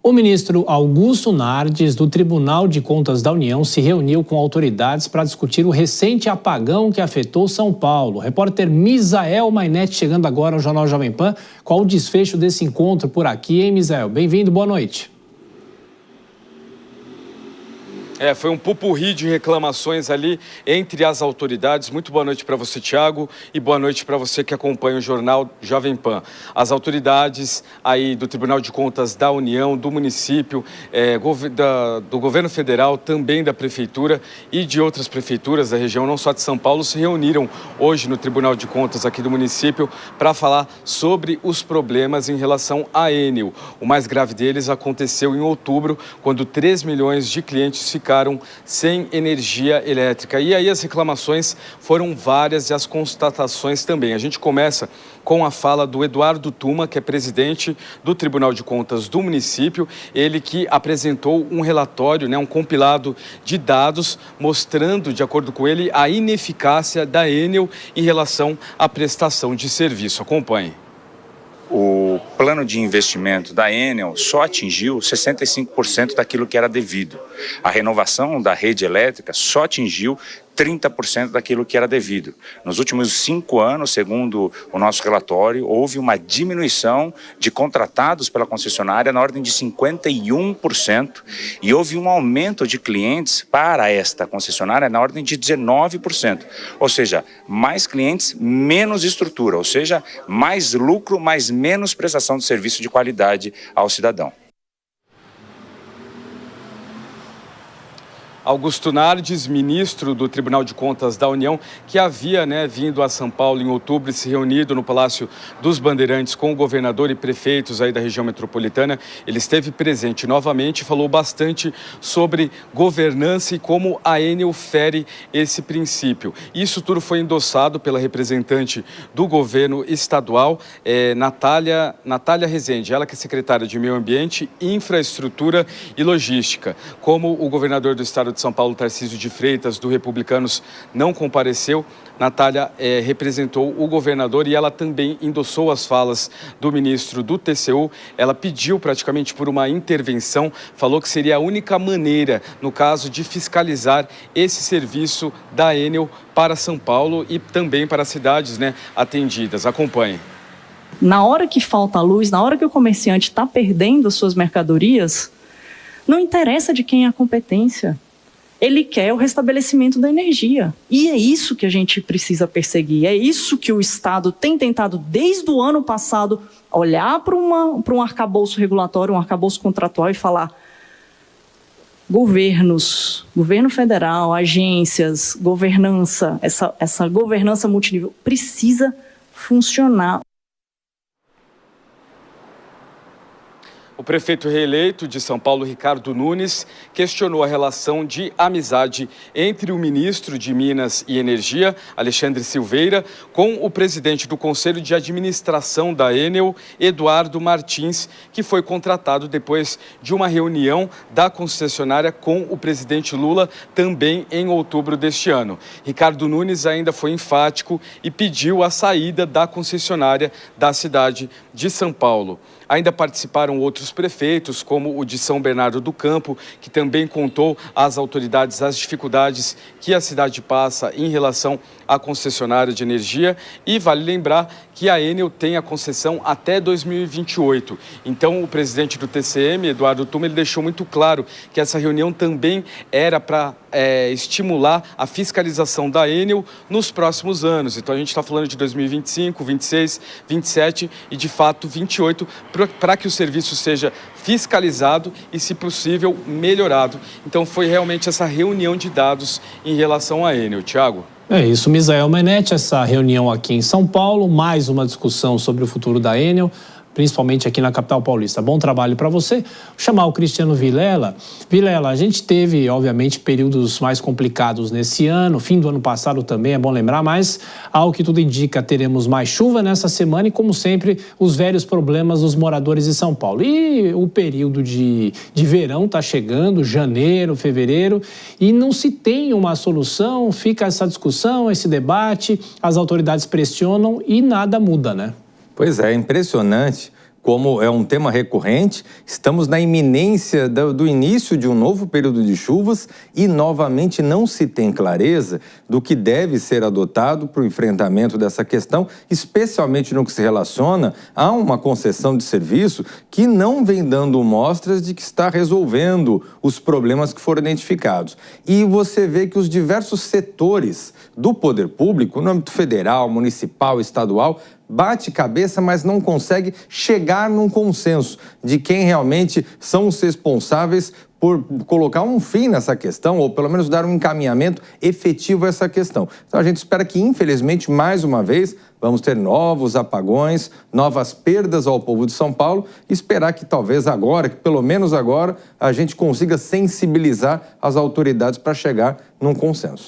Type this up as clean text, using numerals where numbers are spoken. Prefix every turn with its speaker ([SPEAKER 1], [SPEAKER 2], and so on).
[SPEAKER 1] O ministro Augusto Nardes, do Tribunal de Contas da União, se reuniu com autoridades para discutir o recente apagão que afetou São Paulo. O repórter Misael Mainetti chegando agora ao Jornal Jovem Pan. Qual o desfecho desse encontro por aqui, hein, Misael? Bem-vindo, boa noite.
[SPEAKER 2] Foi um pupurri de reclamações ali entre as autoridades. Muito boa noite para você, Thiago, e boa noite para você que acompanha o jornal Jovem Pan. As autoridades aí do Tribunal de Contas da União, do município, do governo federal, também da prefeitura e de outras prefeituras da região, não só de São Paulo, se reuniram hoje no Tribunal de Contas aqui do município para falar sobre os problemas em relação à Enel. O mais grave deles aconteceu em outubro, quando 3 milhões de clientes ficaram sem energia elétrica. E aí as reclamações foram várias e as constatações também. A gente começa com a fala do Eduardo Tuma, que é presidente do Tribunal de Contas do município. Ele que apresentou um relatório, um compilado de dados mostrando, de acordo com ele, a ineficácia da Enel em relação à prestação de serviço. Acompanhe.
[SPEAKER 3] O plano de investimento da Enel só atingiu 65% daquilo que era devido. A renovação da rede elétrica só atingiu 30% daquilo que era devido. Nos últimos 5 anos, segundo o nosso relatório, houve uma diminuição de contratados pela concessionária na ordem de 51% e houve um aumento de clientes para esta concessionária na ordem de 19%. Ou seja, mais clientes, menos estrutura, ou seja, mais lucro, mas menos prestação de serviço de qualidade ao cidadão.
[SPEAKER 2] Augusto Nardes, ministro do Tribunal de Contas da União, que havia vindo a São Paulo em outubro e se reunido no Palácio dos Bandeirantes com o governador e prefeitos aí da região metropolitana. Ele esteve presente novamente e falou bastante sobre governança e como a Enel fere esse princípio. Isso tudo foi endossado pela representante do governo estadual, Natália Rezende, ela que é secretária de Meio Ambiente, Infraestrutura e Logística. Como o governador do estado de São Paulo, Tarcísio de Freitas, do Republicanos, não compareceu, Natália representou o governador e ela também endossou as falas do ministro do TCU. Ela pediu praticamente por uma intervenção, falou que seria a única maneira, no caso, de fiscalizar esse serviço da Enel para São Paulo e também para as cidades atendidas. Acompanhe.
[SPEAKER 4] Na hora que falta luz, na hora que o comerciante está perdendo suas mercadorias, não interessa de quem é a competência. Ele quer o restabelecimento da energia. E é isso que a gente precisa perseguir. É isso que o Estado tem tentado, desde o ano passado, olhar para um arcabouço regulatório, um arcabouço contratual e falar: governos, governo federal, agências, governança, essa governança multinível precisa funcionar.
[SPEAKER 2] O prefeito reeleito de São Paulo, Ricardo Nunes, questionou a relação de amizade entre o ministro de Minas e Energia, Alexandre Silveira, com o presidente do Conselho de Administração da Enel, Eduardo Martins, que foi contratado depois de uma reunião da concessionária com o presidente Lula, também em outubro deste ano. Ricardo Nunes ainda foi enfático e pediu a saída da concessionária da cidade de São Paulo. Ainda participaram outros prefeitos, como o de São Bernardo do Campo, que também contou às autoridades as dificuldades que a cidade passa em relação à concessionária de energia. E vale lembrar que a Enel tem a concessão até 2028. Então, o presidente do TCM, Eduardo Tuma, ele deixou muito claro que essa reunião também era para estimular a fiscalização da Enel nos próximos anos. Então, a gente está falando de 2025, 26, 27 e, de fato, 28, para que o serviço seja fiscalizado e, se possível, melhorado. Então, foi realmente essa reunião de dados em relação à Enel. Thiago?
[SPEAKER 1] É isso, Misael Mainetti, essa reunião aqui em São Paulo, mais uma discussão sobre o futuro da Enel, principalmente aqui na capital paulista. Bom trabalho para você. Vou chamar o Cristiano Vilela. Vilela, a gente teve, obviamente, períodos mais complicados nesse ano, fim do ano passado também, é bom lembrar, mas, ao que tudo indica, teremos mais chuva nessa semana e, como sempre, os velhos problemas dos moradores de São Paulo. E o período de verão está chegando, janeiro, fevereiro, e não se tem uma solução, fica essa discussão, esse debate, as autoridades pressionam e nada muda, né?
[SPEAKER 5] Pois é, impressionante como é um tema recorrente, estamos na iminência do início de um novo período de chuvas e, novamente, não se tem clareza do que deve ser adotado para o enfrentamento dessa questão, especialmente no que se relaciona a uma concessão de serviço que não vem dando mostras de que está resolvendo os problemas que foram identificados. E você vê que os diversos setores do poder público, no âmbito federal, municipal, estadual, bate cabeça, mas não consegue chegar num consenso de quem realmente são os responsáveis por colocar um fim nessa questão, ou pelo menos dar um encaminhamento efetivo a essa questão. Então a gente espera que, infelizmente, mais uma vez, vamos ter novos apagões, novas perdas ao povo de São Paulo, e esperar que talvez agora, que pelo menos agora, a gente consiga sensibilizar as autoridades para chegar num consenso.